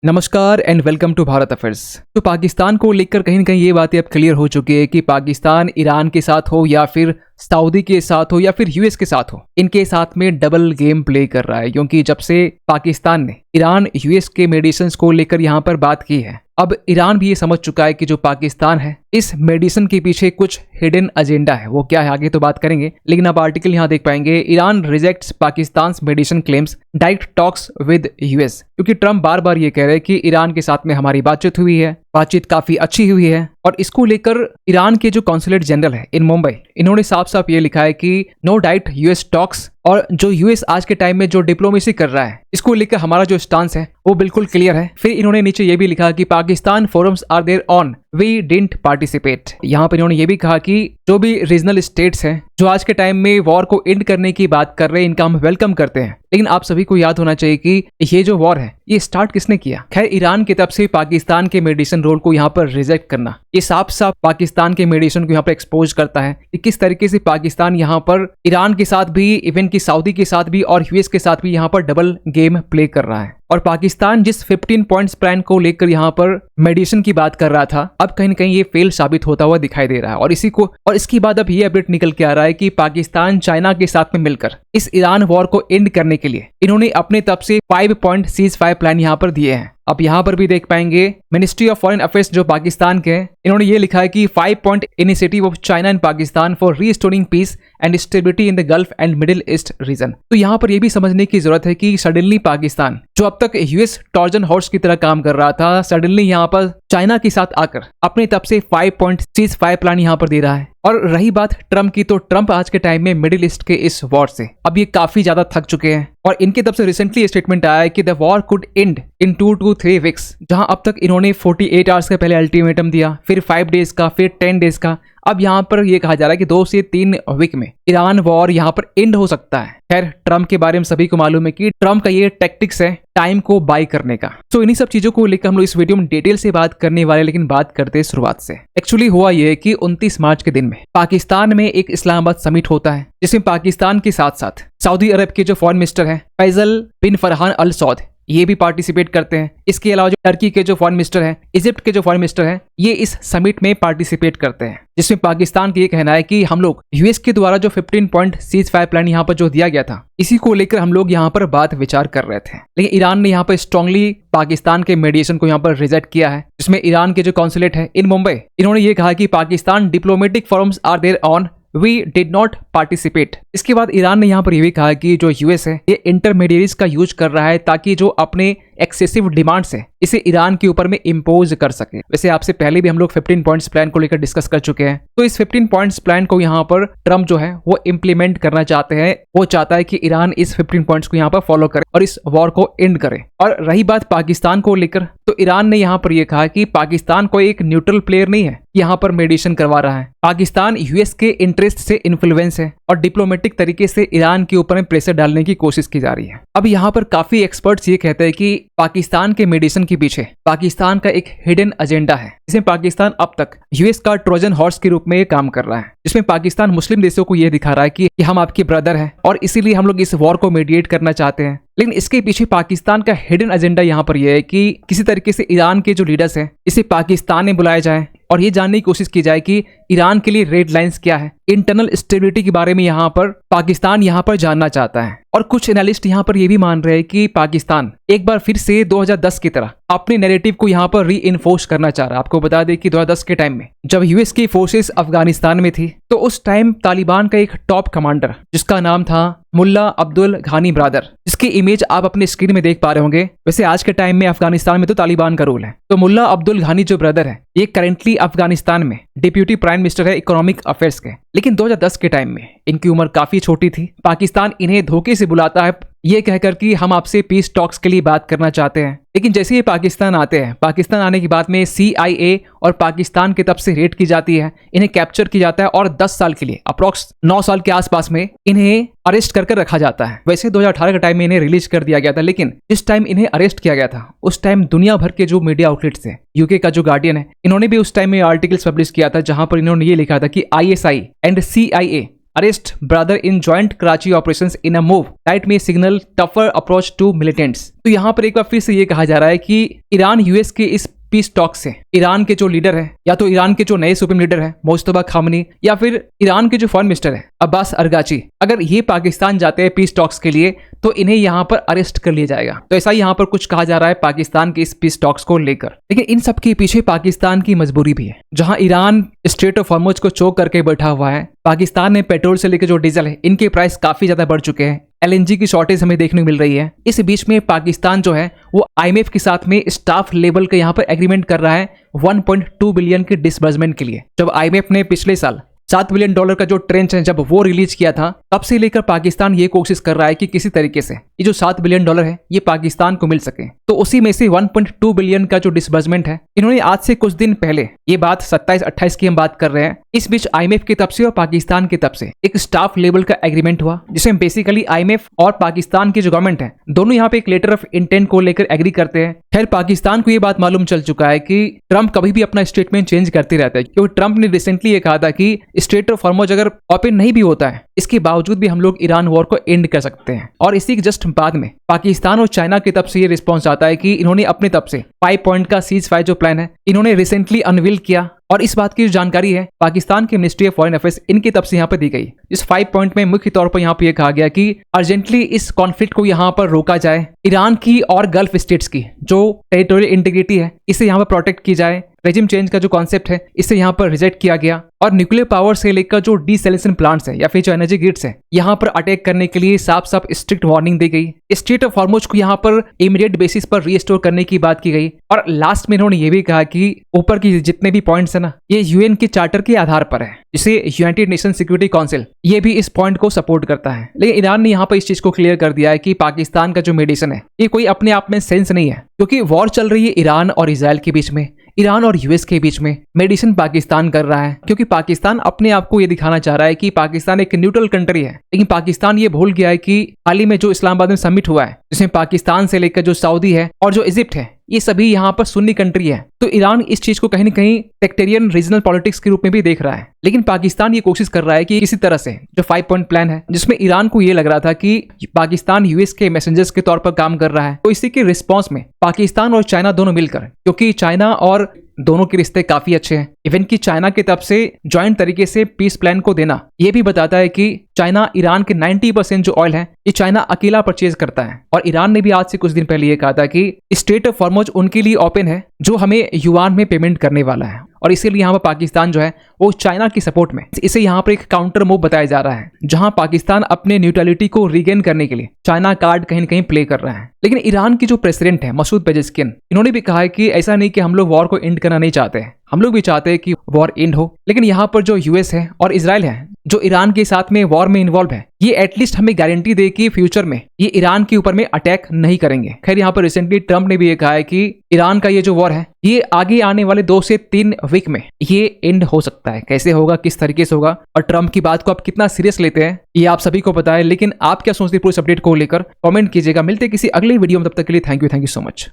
नमस्कार and welcome to Bharat affairs. तो पाकिस्तान को लेकर कहीं ना कहीं ये बातें अब क्लियर हो चुकी है कि पाकिस्तान ईरान के साथ हो या फिर सऊदी के साथ हो या फिर यूएस के साथ हो, इनके साथ में डबल गेम प्ले कर रहा है। क्योंकि जब से पाकिस्तान ने ईरान यूएस के मेडिसिन को लेकर यहाँ पर बात की है, अब ईरान भी ये समझ चुका है कि जो पाकिस्तान है इस मेडिसिन के पीछे कुछ हिडन एजेंडा है। वो क्या है आगे तो बात करेंगे, लेकिन आप आर्टिकल यहाँ देख पाएंगे, Iran rejects Pakistan medicine claims, direct talks with US. क्योंकि ट्रम्प बार बार ये कह रहे हैं कि ईरान के साथ में हमारी बातचीत हुई है, बातचीत काफी अच्छी हुई है। और इसको लेकर ईरान के जो कॉन्सुलेट जनरल है इन मुंबई, इन्होंने साफ साफ ये लिखा है कि नो डाइट यूएस टॉक्स। और जो यूएस आज के टाइम में जो डिप्लोमेसी कर रहा है, इसको लेकर हमारा जो स्टांस है वो बिल्कुल क्लियर है। फिर इन्होंने नीचे ये भी लिखा कि Pakistan forums are there on, we didn't participate. यहाँ पर इन्होंने ये भी कहा कि जो भी रीजनल स्टेट्स हैं जो आज के टाइम में वॉर को एंड करने की बात कर रहे हैं, इनका हम वेलकम करते हैं। लेकिन आप सभी को याद होना चाहिए कि ये जो वॉर है ये स्टार्ट किसने किया। खैर, ईरान की तरफ से पाकिस्तान के मेडिसिन रोल को यहाँ पर रिजेक्ट करना, ये साफ साफ पाकिस्तान के मेडिसिन को यहाँ पर एक्सपोज करता है कि किस तरीके से पाकिस्तान यहाँ पर ईरान के साथ भी, इवन की सऊदी के साथ भी और यूएस के साथ भी यहाँ पर डबल गेम प्ले कर रहा है। और पाकिस्तान जिस 15 पॉइंट्स प्लान को लेकर यहाँ पर मेडिसिन की बात कर रहा था, अब कहीं न कहीं ये फेल साबित होता हुआ दिखाई दे रहा है। और इसकी बाद अब ये अपडेट निकल के आ रहा है कि पाकिस्तान चाइना के साथ में मिलकर इस ईरान वॉर को एंड करने के लिए इन्होंने अपने तरफ से 5 पॉइंट सीज़फायर प्लान यहाँ पर दिए हैं। अब यहाँ पर भी देख पाएंगे मिनिस्ट्री ऑफ फॉरेन अफेयर्स जो पाकिस्तान के हैं, इन्होंने ये लिखा है कि 5 point initiative of China and Pakistan for restoring peace and stability in the Gulf and Middle East region. तो यहाँ पर यह भी समझने की जरूरत है कि सडनली पाकिस्तान जो अब तक यूएस ट्रोजन हॉर्स की तरह काम कर रहा था, सडनली यहाँ पर चाइना के साथ आकर अपनी तरफ से 5 पॉइंट सीज़फायर प्लान यहाँ पर दे रहा है। और रही बात ट्रम्प की, तो ट्रम्प आज के टाइम में मिडिल ईस्ट के इस वॉर से अब ये काफी ज्यादा थक चुके हैं। और इनकी तरफ से रिसेंटली स्टेटमेंट आया है कि the war could and in 2 to 3 weeks. जहां अब तक इन्होंने 48 आवर्स का पहले अल्टीमेटम दिया, फिर 5 डेज का, फिर 10 डेज का। अब यहाँ पर यह कहा जा रहा है कि 2 से 3 वीक में ईरान वॉर यहाँ पर एंड हो सकता है। खैर, ट्रम्प के बारे में सभी को मालूम है कि ट्रम्प का ये टैक्टिक्स है टाइम को बाय करने का। तो इन्हीं सब चीजों को लेकर हम लोग इस वीडियो में डिटेल से बात करने वाले, लेकिन बात करते हैं शुरुआत से। एक्चुअली हुआ यह है कि 29 मार्च के दिन में पाकिस्तान में एक इस्लामाबाद समिट होता है, जिसमें पाकिस्तान के साथ साथ सऊदी अरब के जो फॉरेन मिनिस्टर हैं फैजल बिन फरहान अल सौद, ये भी पार्टिसिपेट करते हैं। इसके अलावा जो टर्की के जो फॉरेन मिनिस्टर हैं, इजिप्ट के जो फॉरेन मिनिस्टर हैं, ये इस समिट में पार्टिसिपेट करते हैं। जिसमें पाकिस्तान का ये कहना है कि हम लोग यूएस के द्वारा जो 15 पॉइंट सीज़फायर प्लान यहाँ पर जो दिया गया था, इसी को लेकर हम लोग यहाँ पर बात विचार कर रहे थे। लेकिन ईरान ने यहाँ पर स्ट्रांगली पाकिस्तान के मेडिएशन को यहाँ पर रिजेक्ट किया है। जिसमें ईरान के जो कॉन्सुलेट है इन मुंबई, इन्होंने ये कहा कि Pakistan diplomatic forums are there on, we did not participate. इसके बाद ईरान ने यहाँ पर यह भी कहा कि जो यूएस है ये इंटरमीडिएट्स का यूज कर रहा है ताकि जो अपने एक्सेसिव डिमांड्स है इसे ईरान के ऊपर में इम्पोज कर सके। वैसे आपसे पहले भी हम लोग 15 पॉइंट्स प्लान को लेकर डिस्कस कर चुके हैं। तो इस 15 पॉइंट्स प्लान को यहाँ पर ट्रम्प जो है वो इम्प्लीमेंट करना चाहते हैं। वो चाहता है कि ईरान इस 15 पॉइंट्स को यहाँ पर फॉलो करे और इस वॉर को एंड करे। और रही बात पाकिस्तान को लेकर, तो ईरान ने यहाँ पर यह कहा कि पाकिस्तान कोई एक न्यूट्रल प्लेयर नहीं है, यहाँ पर मेडिएशन करवा रहा है। पाकिस्तान यूएस के इंटरेस्ट से इन्फ्लुएंस है और डिप्लोमेटिक तरीके से ईरान के ऊपर में प्रेशर डालने की कोशिश की जा रही है। अब यहाँ पर काफी एक्सपर्ट्स ये कहते हैं कि पाकिस्तान के मेडिएशन के पीछे पाकिस्तान का एक हिडन एजेंडा है, जिसमें पाकिस्तान अब तक यूएस का ट्रोजन हॉर्स के रूप में काम कर रहा है। जिसमें पाकिस्तान मुस्लिम देशों को यह दिखा रहा है कि हम आपके ब्रदर हैं और इसीलिए हम लोग इस वॉर को मीडिएट करना चाहते हैं। लेकिन इसके पीछे पाकिस्तान का हिडन एजेंडा यहाँ पर यह है कि किसी तरीके से ईरान के जो लीडर्स हैं इसे पाकिस्तान में बुलाया जाए और ये जानने की कोशिश की जाए कि ईरान के लिए रेड लाइंस क्या है। इंटरनल स्टेबिलिटी के बारे में यहाँ पर पाकिस्तान यहाँ पर जानना चाहता है। और कुछ एनालिस्ट यहाँ पर ये भी मान रहे हैं कि पाकिस्तान एक बार फिर से 2010 की तरह अपने नैरेटिव को यहाँ पर रीइंफोर्स करना चाह रहा है। आपको बता दें कि 2010 के टाइम में जब यूएस की फोर्सेस अफगानिस्तान में थी, तो उस टाइम तालिबान का एक टॉप कमांडर जिसका नाम था मुल्ला अब्दुल घानी ब्रदर, जिसकी इमेज आप अपने स्क्रीन में देख पा रहे होंगे। वैसे आज के टाइम में अफगानिस्तान में तो तालिबान का रूल है। तो मुल्ला अब्दुल घानी जो ब्रदर है ये करेंटली अफगानिस्तान में डिप्यूटी प्राइम मिनिस्टर है इकोनॉमिक अफेयर्स के। लेकिन 2010 के टाइम में इनकी उम्र काफी छोटी थी। पाकिस्तान इन्हें धोखे से बुलाता है ये कहकर कि हम आपसे पीस टॉक्स के लिए बात करना चाहते हैं। लेकिन जैसे ये पाकिस्तान आते हैं, पाकिस्तान आने के बाद में CIA और पाकिस्तान की तरफ से रेड की जाती है, इन्हें कैप्चर किया जाता है और 10 साल के लिए, अप्रॉक्स 9 साल के आसपास में इन्हें अरेस्ट कर रखा जाता है। वैसे 2018 के टाइम में इन्हें रिलीज कर दिया गया था, लेकिन जिस टाइम इन्हें अरेस्ट किया गया था उस टाइम दुनिया भर के जो मीडिया आउटलेट्स थे, यूके का जो गार्डियन है, इन्होंने भी उस टाइम में आर्टिकल्स पब्लिश किया था जहां पर इन्होंने ये लिखा था कि ISI and CIA arrest brother in joint Karachi operations in a move that may signal tougher approach to militants. तो यहाँ पर एक बार फिर से ये कहा जा रहा है कि ईरान यूएस के इस पीस टॉक से ईरान के जो लीडर है, या तो ईरान के जो नए सुप्रीम लीडर है मुस्तफा खामनी, या फिर ईरान के जो फॉरेन मिनिस्टर है अब्बास अरगाची, अगर ये पाकिस्तान जाते हैं पीस टॉक्स के लिए तो इन्हें यहाँ पर अरेस्ट कर लिया जाएगा। तो ऐसा यहाँ पर कुछ कहा जा रहा है पाकिस्तान के इस पीस टॉक्स को लेकर। लेकिन इन सब के पीछे पाकिस्तान की मजबूरी भी है। जहां ईरान स्ट्रेट ऑफ हॉर्मुज को चोक करके बैठा हुआ है, पाकिस्तान में पेट्रोल से लेकर जो डीजल है इनके प्राइस काफी ज्यादा बढ़ चुके हैं, एलएनजी की शॉर्टेज हमें देखने को मिल रही है। इस बीच में पाकिस्तान जो है वो आईएमएफ के साथ में स्टाफ लेवल का यहाँ पर एग्रीमेंट कर रहा है 1.2 बिलियन के डिसबर्समेंट के लिए। जब आईएमएफ ने पिछले साल $7 बिलियन का जो ट्रेंच है जब वो रिलीज किया था, तब से लेकर पाकिस्तान ये कोशिश कर रहा है कि किसी तरीके से ये जो $7 बिलियन है ये पाकिस्तान को मिल सके। तो उसी में से 1.2 बिलियन का जो डिसबर्समेंट है, इन्होंने आज से कुछ दिन पहले, ये बात 27-28 की हम बात कर रहे हैं, इस बीच आईएमएफ की तरफ से और पाकिस्तान की तरफ से एक स्टाफ लेवल का एग्रीमेंट हुआ, जिसमें बेसिकली आईएमएफ और पाकिस्तान की जो गवर्नमेंट है दोनों यहाँ पे एक लेटर ऑफ इंटेंट को लेकर एग्री करते हैं। खैर पाकिस्तान को ये बात मालूम चल चुका है कि ट्रंप कभी भी अपना स्टेटमेंट चेंज करते रहता है, क्योंकि ट्रंप ने रिसेंटली ये कहा था कि स्ट्रेट ऑफ हॉर्मुज अगर ओपन नहीं भी होता है, इसके बावजूद भी हम लोग ईरान वॉर को एंड कर सकते हैं। और इसी के जस्ट बाद में पाकिस्तान और चाइना की तरफ से ये रिस्पॉन्स आता है कि इन्होंने अपनी तरफ से 5 पॉइंट का सीज फायर जो प्लान है इन्होंने रिसेंटली अनवील किया। और इस बात की जो जानकारी है पाकिस्तान की मिनिस्ट्री ऑफ फॉरेन अफेयर्स इनकी तरफ से यहाँ पर दी गई। इस 5 पॉइंट में मुख्य तौर पर यहाँ पर यह कहा गया कि अर्जेंटली इस कॉन्फ्लिक्ट को यहाँ पर रोका जाए, ईरान की और गल्फ स्टेट्स की जो टेरिटोरियल इंटीग्रिटी है इसे यहाँ पर प्रोटेक्ट की जाए, रेजिम चेंज का जो कॉन्सेप्ट है इसे यहाँ पर रिजेक्ट किया गया, और न्यूक्लियर पावर से लेकर जो डीसैलिनेशन प्लांट्स है या फिर जो एनर्जी ग्रिड्स है यहाँ पर अटैक करने के लिए साफ साफ स्ट्रिक्ट वार्निंग दी गई। स्ट्रेट ऑफ हॉर्मुज को यहाँ पर इमीडिएट बेसिस पर रीस्टोर करने की बात की गई। और लास्ट में इन्होंने ये भी कहा कि ऊपर की जितने भी पॉइंट्स है ना, ये यूएन के चार्टर के आधार पर है, जिसे यूनाइटेड नेशन सिक्योरिटी काउंसिल ये भी इस पॉइंट को सपोर्ट करता है। लेकिन ईरान ने यहाँ पर इस चीज को क्लियर कर दिया है कि पाकिस्तान का जो मेडिसिन है ये कोई अपने आप में सेंस नहीं है, क्योंकि वॉर चल रही है ईरान और इजराइल के बीच में, ईरान और यूएस के बीच में। मेडिसिन पाकिस्तान कर रहा है, क्योंकि पाकिस्तान अपने आप को ये दिखाना चाह रहा है कि पाकिस्तान एक न्यूट्रल कंट्री है। लेकिन पाकिस्तान ये भूल गया है कि हाल ही में जो इस्लामाबाद में समिट हुआ है, जिसमें पाकिस्तान से लेकर जो सऊदी है और जो इजिप्ट है, ये सभी यहाँ पर सुन्नी कंट्री है। तो ईरान इस चीज को कहीं न कहीं सेक्टेरियन रीजनल पॉलिटिक्स के रूप में भी देख रहा है। लेकिन पाकिस्तान ये कोशिश कर रहा है कि किसी तरह से जो 5 पॉइंट प्लान है, जिसमें ईरान को ये लग रहा था कि पाकिस्तान यूएस के मैसेंजर्स के तौर पर काम कर रहा है, तो इसी के रिस्पॉन्स में पाकिस्तान और चाइना दोनों मिलकर, क्योंकि चाइना और दोनों के रिश्ते काफी अच्छे हैं, इवन की चाइना की तरफ से ज्वाइंट तरीके से पीस प्लान को देना ये भी बताता है कि चाइना ईरान के 90% जो ऑयल है ये चाइना अकेला परचेज करता है। और ईरान ने भी आज से कुछ दिन पहले ये कहा था कि स्ट्रेट ऑफ हॉर्मुज उनके लिए ओपन है, जो हमें युआन में पेमेंट करने वाला है। और इसीलिए यहाँ पर पाकिस्तान जो है वो चाइना की सपोर्ट में इसे यहाँ पर एक काउंटर मूव बताया जा रहा है, जहां पाकिस्तान अपने न्यूट्रलिटी को रीगेन करने के लिए चाइना कार्ड कहीं न कहीं प्ले कर रहा है। लेकिन ईरान की जो प्रेसिडेंट है मसूद पेजेस्किन, इन्होंने भी कहा है कि ऐसा नहीं कि हम लोग वॉर को एंड करना नहीं चाहते हैं, हम लोग भी चाहते हैं कि वॉर एंड हो। लेकिन यहाँ पर जो यूएस है और इजराइल है जो ईरान के साथ में वॉर में इन्वॉल्व है, ये एटलीस्ट हमें गारंटी दे कि फ्यूचर में ये ईरान के ऊपर में अटैक नहीं करेंगे। खैर यहाँ पर रिसेंटली ट्रंप ने भी ये कहा है कि ईरान का ये जो वॉर है ये आगे आने वाले 2 से 3 वीक में ये एंड हो सकता है। कैसे होगा, किस तरीके से होगा और ट्रंप की बात को आप कितना सीरियस लेते हैं ये आप सभी को पता है। लेकिन आप क्या सोचते हैं पूरे अपडेट को लेकर, कमेंट कीजिएगा। मिलते किसी अगले वीडियो में, तब तक के लिए थैंक यू सो मच।